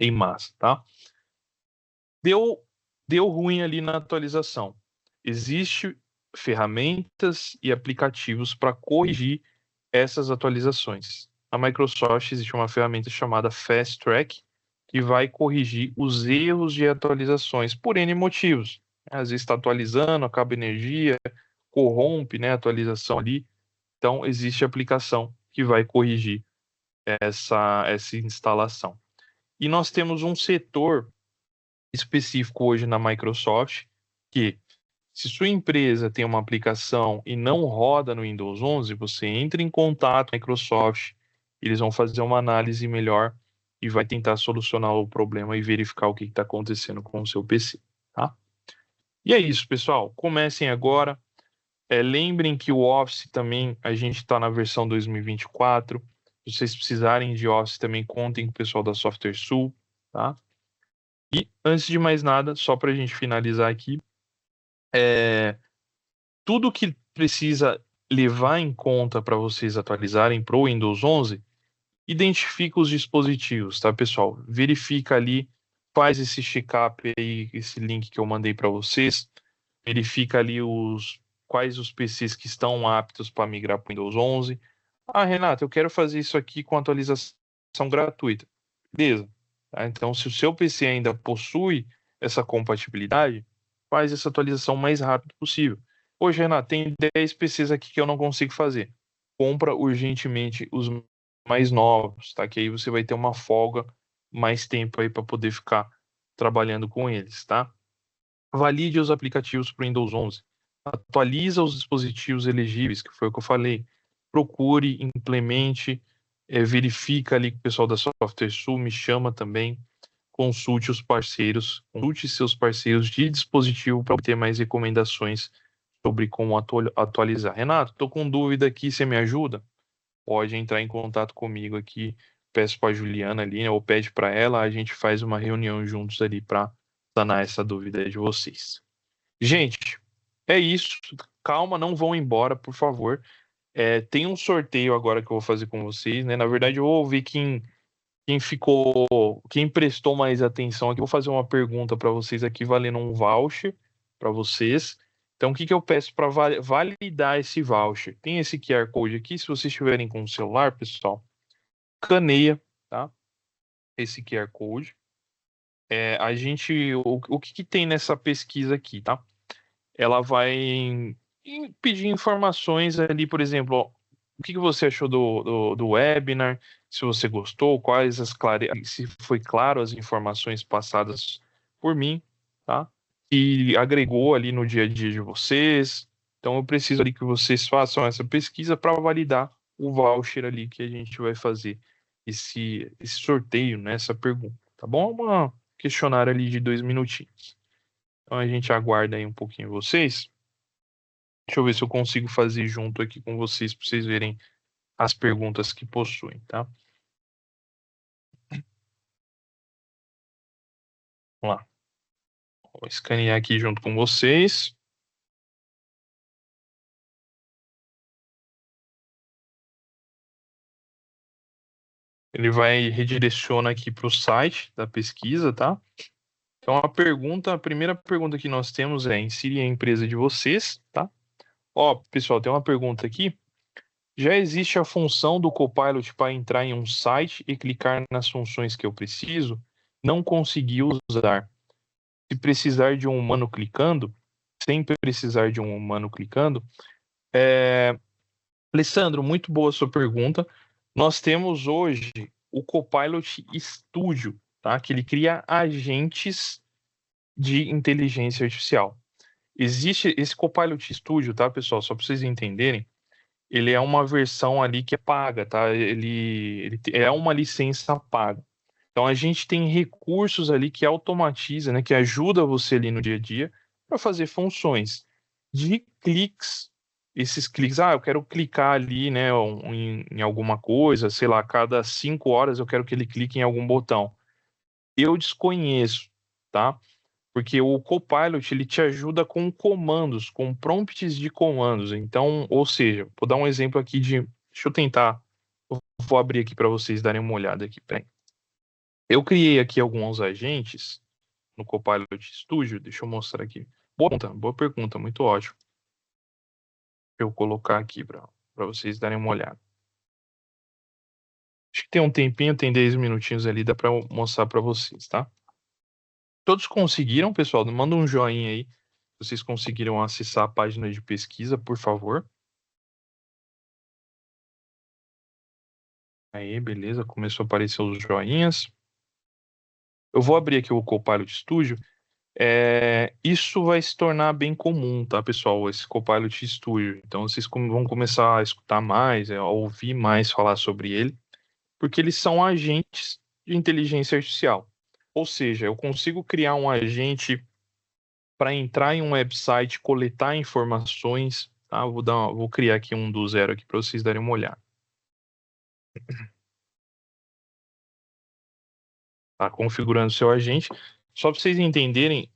em massa, tá? Deu ruim ali na atualização. Existem ferramentas e aplicativos para corrigir essas atualizações. Na Microsoft existe uma ferramenta chamada Fast Track que vai corrigir os erros de atualizações por N motivos. Às vezes está atualizando, acaba energia, corrompe, né, a atualização ali. Então existe aplicação que vai corrigir essa instalação. E nós temos um setor específico hoje na Microsoft que se sua empresa tem uma aplicação e não roda no Windows 11, você entra em contato com a Microsoft, eles vão fazer uma análise melhor e vai tentar solucionar o problema e verificar o que está acontecendo com o seu PC, tá? E é isso, pessoal. Comecem agora. Lembrem que o Office também, a gente está na versão 2024. Se vocês precisarem de Office também, contem com o pessoal da Software Sul, tá? E antes de mais nada, só para a gente finalizar aqui, tudo que precisa levar em conta para vocês atualizarem para o Windows 11, identifica os dispositivos, tá, pessoal? Verifica ali, faz esse check-up aí, esse link que eu mandei para vocês, verifica ali quais os PCs que estão aptos para migrar para o Windows 11. Ah, Renato, eu quero fazer isso aqui com atualização gratuita. Beleza. Tá? Então, se o seu PC ainda possui essa compatibilidade, faz essa atualização o mais rápido possível. Hoje, Renato, tem 10 PCs aqui que eu não consigo fazer. Compra urgentemente os mais novos, tá? Que aí você vai ter uma folga, mais tempo aí para poder ficar trabalhando com eles, tá? Valide os aplicativos para o Windows 11. Atualiza os dispositivos elegíveis, que foi o que eu falei. Procure, implemente, verifica ali com o pessoal da Software Sul, me chama também. Consulte os parceiros, consulte seus parceiros de dispositivo para obter mais recomendações sobre como atualizar. Renato, estou com dúvida aqui, você me ajuda? Pode entrar em contato comigo aqui, peço para a Juliana ali, né, ou pede para ela, a gente faz uma reunião juntos ali para sanar essa dúvida de vocês. Gente, é isso. Calma, não vão embora, por favor. Tem um sorteio agora que eu vou fazer com vocês, né? Na verdade, eu vou ver quem prestou mais atenção aqui. Eu vou fazer uma pergunta para vocês aqui, valendo um voucher para vocês. Então, o que que eu peço para validar esse voucher? Tem esse QR Code aqui. Se vocês estiverem com o celular, pessoal, escaneia, tá? Esse QR Code. O que que tem nessa pesquisa aqui, tá? Ela vai pedir informações ali, por exemplo, ó, o que que você achou do webinar, se você gostou, se foi claro as informações passadas por mim, tá? E agregou ali no dia a dia de vocês. Então eu preciso ali que vocês façam essa pesquisa para validar o voucher ali que a gente vai fazer esse sorteio, né? Essa pergunta, tá bom? Uma questionário ali de 2 minutinhos. Então a gente aguarda aí um pouquinho vocês. Deixa eu ver se eu consigo fazer junto aqui com vocês para vocês verem as perguntas que possuem, tá? Vamos lá. Vou escanear aqui junto com vocês. Ele vai redireciona aqui para o site da pesquisa, tá? Então a primeira pergunta que nós temos é inserir a empresa de vocês, tá? Ó, pessoal, tem uma pergunta aqui. Já existe a função do Copilot para entrar em um site e clicar nas funções que eu preciso? Não consegui usar. Se precisar de um humano clicando, sem precisar de um humano clicando. Alessandro, muito boa sua pergunta. Nós temos hoje o Copilot Studio, tá? Que ele cria agentes de inteligência artificial. Existe esse Copilot Studio, tá, pessoal? Só para vocês entenderem, ele é uma versão ali que é paga, tá? Ele é uma licença paga. Então a gente tem recursos ali que automatiza, né, que ajuda você ali no dia a dia para fazer funções de cliques. Esses cliques, eu quero clicar ali, né, em alguma coisa, sei lá, a cada 5 horas eu quero que ele clique em algum botão. Eu desconheço, tá? Porque o Copilot ele te ajuda com comandos, com prompts de comandos. Então, ou seja, vou dar um exemplo aqui de, deixa eu tentar, eu vou abrir aqui para vocês darem uma olhada aqui, peraí. Eu criei aqui alguns agentes no Copilot Studio. Deixa eu mostrar aqui. Boa pergunta, muito ótimo. Deixa eu colocar aqui para vocês darem uma olhada. Acho que tem um tempinho, tem 10 minutinhos ali, dá para mostrar para vocês, tá? Todos conseguiram, pessoal? Manda um joinha aí. Vocês conseguiram acessar a página de pesquisa, por favor. Aí, beleza, começou a aparecer os joinhas. Eu vou abrir aqui o Copilot Studio. Isso vai se tornar bem comum, tá, pessoal? Esse Copilot Studio. Então, vocês vão começar a escutar mais, a ouvir mais falar sobre ele, porque eles são agentes de inteligência artificial. Ou seja, eu consigo criar um agente para entrar em um website, coletar informações, tá? Vou criar aqui um do zero aqui para vocês darem uma olhada. Tá configurando seu agente. Só para vocês entenderem,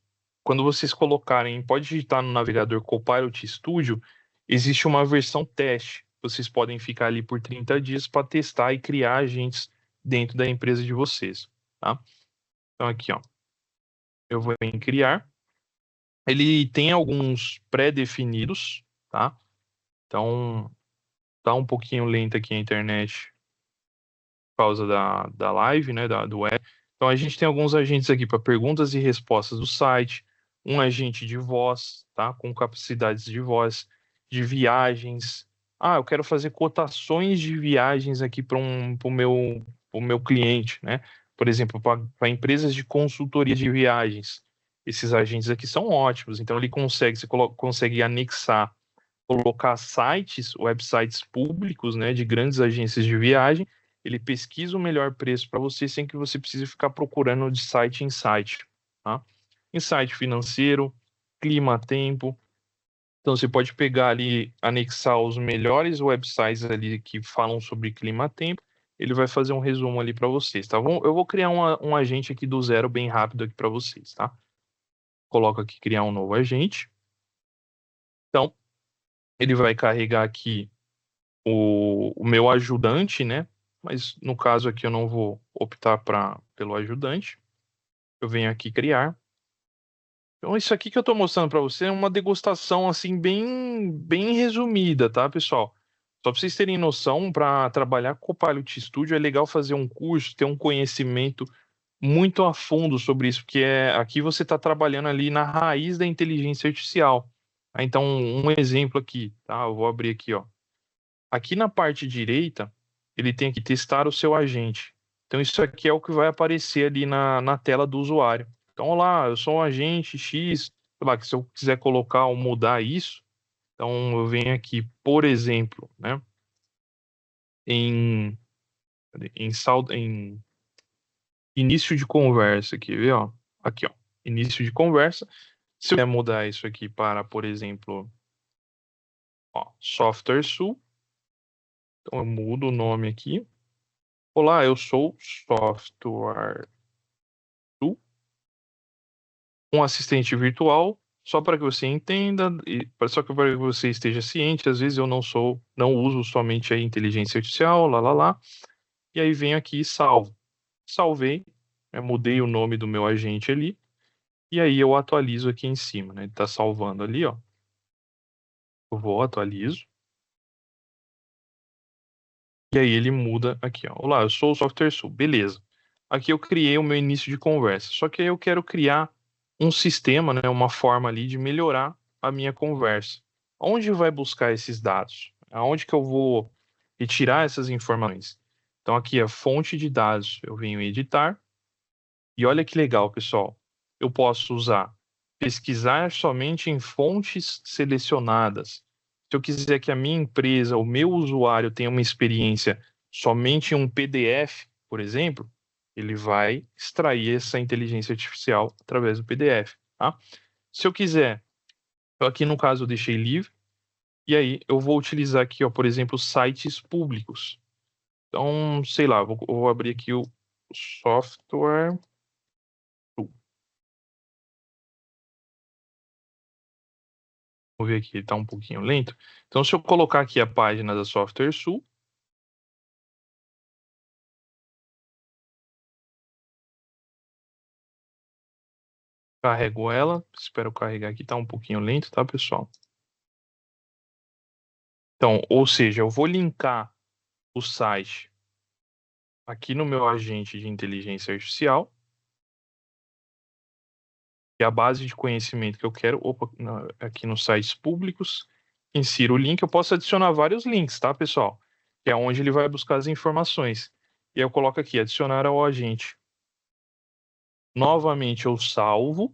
quando vocês colocarem, pode digitar no navegador Copilot Studio, existe uma versão teste. Vocês podem ficar ali por 30 dias para testar e criar agentes dentro da empresa de vocês, tá? Então aqui, ó, eu vou em criar. Ele tem alguns pré-definidos, tá? Então tá um pouquinho lenta aqui a internet por causa da live, né, do web. Então a gente tem alguns agentes aqui para perguntas e respostas do site, um agente de voz, tá, com capacidades de voz, de viagens. Eu quero fazer cotações de viagens aqui para o meu cliente, né? Por exemplo, para empresas de consultoria de viagens. Esses agentes aqui são ótimos. Então você consegue anexar, colocar sites, websites públicos, né, de grandes agências de viagem. Ele pesquisa o melhor preço para você sem que você precise ficar procurando de site em site, tá? Insight financeiro, clima, tempo. Então você pode pegar ali, anexar os melhores websites ali que falam sobre clima, tempo. Ele vai fazer um resumo ali para vocês, tá bom? Eu vou criar um agente aqui do zero bem rápido aqui para vocês, tá? Coloco aqui criar um novo agente. Então, ele vai carregar aqui o meu ajudante, né? Mas no caso aqui eu não vou optar pelo ajudante. Eu venho aqui criar. Então isso aqui que eu estou mostrando para você é uma degustação assim bem resumida, tá, pessoal? Só para vocês terem noção, para trabalhar com o Copilot Studio é legal fazer um curso, ter um conhecimento muito a fundo sobre isso, porque aqui você está trabalhando ali na raiz da inteligência artificial. Então, um exemplo aqui, tá? Eu vou abrir aqui, ó. Aqui na parte direita, ele tem que testar o seu agente. Então, isso aqui é o que vai aparecer ali na tela do usuário. Então, olá, eu sou um agente X, sei lá, que se eu quiser colocar ou mudar isso, então eu venho aqui, por exemplo, né, em, em início de conversa aqui, viu? Ó? Aqui, ó, início de conversa. Se eu quiser mudar isso aqui para, por exemplo, ó, Software Sul, então eu mudo o nome aqui. Olá, eu sou Software Sul, um assistente virtual, só para que você entenda, e só que para que você esteja ciente, às vezes eu não uso somente a inteligência artificial, lá. E aí venho aqui e salvo. Salvei, mudei o nome do meu agente ali, e aí eu atualizo aqui em cima, né? Ele está salvando ali, ó. Eu vou, atualizo. E aí ele muda aqui, ó. Olá, eu sou o Software Sul. Beleza. Aqui eu criei o meu início de conversa. Só que aí eu quero criar um sistema, né, uma forma ali de melhorar a minha conversa. Onde vai buscar esses dados? Aonde que eu vou retirar essas informações? Então aqui é fonte de dados. Eu venho editar. E olha que legal, pessoal. Eu posso usar pesquisar somente em fontes selecionadas. Se eu quiser que a minha empresa, o meu usuário tenha uma experiência somente em um PDF, por exemplo, ele vai extrair essa inteligência artificial através do PDF, tá? Se eu quiser, eu aqui no caso eu deixei livre, e aí eu vou utilizar aqui, ó, por exemplo, sites públicos. Então, sei lá, eu vou abrir aqui o software. Vou ver aqui, ele está um pouquinho lento. Então, se eu colocar aqui a página da Software Sul, carrego ela, espero carregar aqui, está um pouquinho lento, tá, pessoal? Então, ou seja, eu vou linkar o site aqui no meu agente de inteligência artificial, que é a base de conhecimento que eu quero, aqui nos sites públicos, insiro o link, eu posso adicionar vários links, tá, pessoal? Que é onde ele vai buscar as informações. E aí eu coloco aqui, adicionar ao agente. Novamente eu salvo,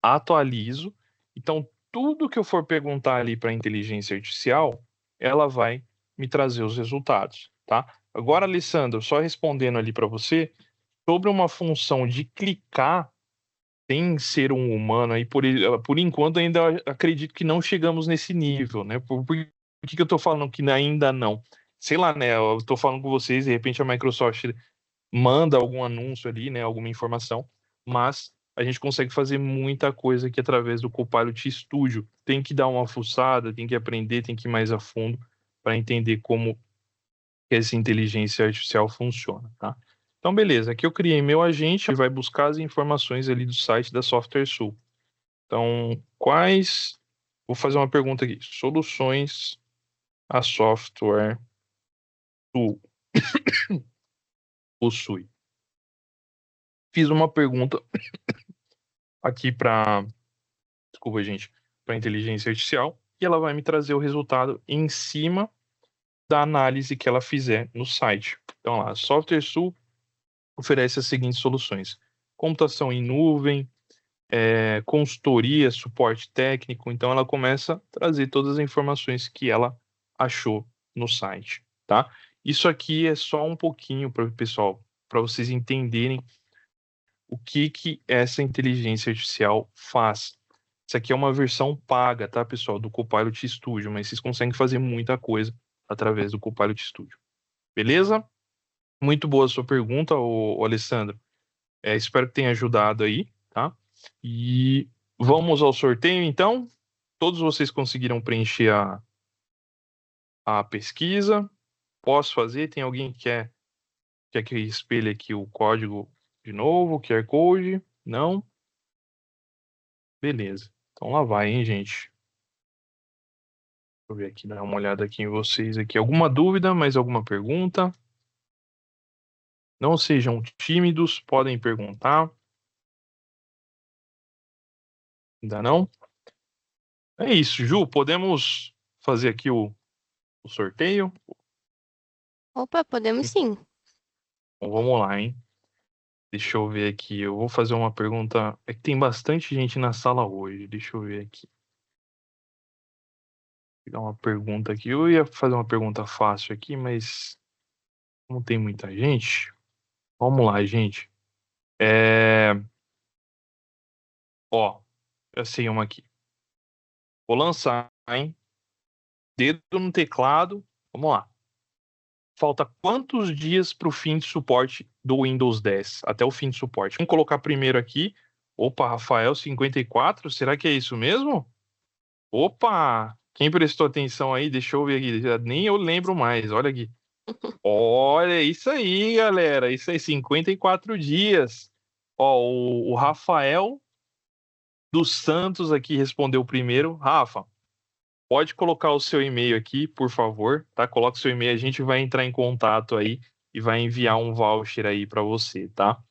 atualizo. Então, tudo que eu for perguntar ali para a inteligência artificial, ela vai me trazer os resultados, tá? Agora, Alessandro, só respondendo ali para você, sobre uma função de clicar sem ser um humano, aí por enquanto ainda acredito que não chegamos nesse nível, né? Por que eu estou falando que ainda não? Sei lá, né? Eu estou falando com vocês, de repente a Microsoft manda algum anúncio ali, né, alguma informação, mas a gente consegue fazer muita coisa aqui através do Copilot Studio. Tem que dar uma fuçada, tem que aprender, tem que ir mais a fundo para entender como essa inteligência artificial funciona, tá? Então, beleza, aqui eu criei meu agente, ele vai buscar as informações ali do site da Software Sul. Então, vou fazer uma pergunta aqui. Soluções a Software Sul possui. Fiz uma pergunta aqui desculpa, gente, para inteligência artificial e ela vai me trazer o resultado em cima da análise que ela fizer no site. Então, lá, Software Sul oferece as seguintes soluções: computação em nuvem, consultoria, suporte técnico. Então, ela começa a trazer todas as informações que ela achou no site, tá? Isso aqui é só um pouquinho para o pessoal, para vocês entenderem o que essa inteligência artificial faz. Isso aqui é uma versão paga, tá, pessoal, do Copilot Studio, mas vocês conseguem fazer muita coisa através do Copilot Studio. Beleza? Muito boa a sua pergunta, Alessandro. Espero que tenha ajudado aí, tá? E vamos ao sorteio, então. Todos vocês conseguiram preencher a pesquisa. Posso fazer? Tem alguém que quer que eu espelhe aqui o código de novo, o QR Code? Não? Beleza. Então lá vai, hein, gente. Deixa eu ver aqui, dar uma olhada aqui em vocês aqui. Alguma dúvida, mais alguma pergunta? Não sejam tímidos, podem perguntar. Ainda não? É isso, Ju. Podemos fazer aqui o sorteio? Opa, podemos sim. Então, vamos lá, hein? Deixa eu ver aqui. Eu vou fazer uma pergunta. É que tem bastante gente na sala hoje. Deixa eu ver aqui. Vou pegar uma pergunta aqui. Eu ia fazer uma pergunta fácil aqui, mas não tem muita gente. Vamos lá, gente. É... Ó, eu sei uma aqui. Vou lançar, hein? Dedo no teclado. Vamos lá. Falta quantos dias para o fim de suporte do Windows 10? Até o fim de suporte. Vamos colocar primeiro aqui. Opa, Rafael 54. Será que é isso mesmo? Opa! Quem prestou atenção aí? Deixa eu ver aqui. Nem eu lembro mais. Olha aqui. Olha, isso aí, galera. Isso aí, 54 dias. Ó, o Rafael dos Santos aqui respondeu primeiro. Rafa, pode colocar o seu e-mail aqui, por favor, tá? Coloca o seu e-mail, a gente vai entrar em contato aí e vai enviar um voucher aí para você, tá?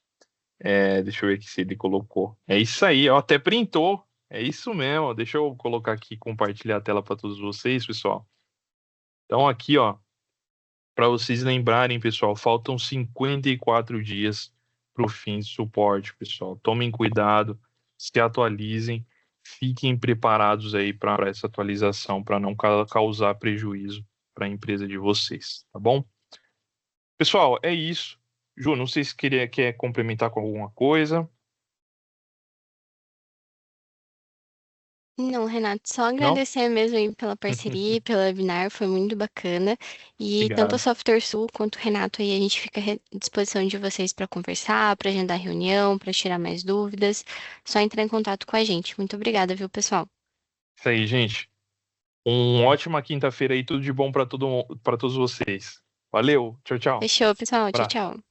Deixa eu ver aqui se ele colocou. É isso aí, ó, até printou. É isso mesmo. Deixa eu colocar aqui, compartilhar a tela para todos vocês, pessoal. Então aqui, ó, para vocês lembrarem, pessoal, faltam 54 dias para o fim de suporte, pessoal. Tomem cuidado, se atualizem, fiquem preparados aí para essa atualização, para não causar prejuízo para a empresa de vocês, tá bom? Pessoal, é isso. Ju, não sei se quer complementar com alguma coisa. Não, Renato, só Não? agradecer mesmo aí pela parceria, pelo webinar, foi muito bacana. E tanto a Obrigado. Software Sul quanto o Renato aí, a gente fica à disposição de vocês para conversar, para agendar reunião, para tirar mais dúvidas. Só entrar em contato com a gente. Muito obrigada, viu, pessoal? Isso aí, gente. Uma ótima quinta-feira aí, tudo de bom para todos vocês. Valeu, tchau, tchau. Fechou, pessoal. Tchau, Abraço. tchau.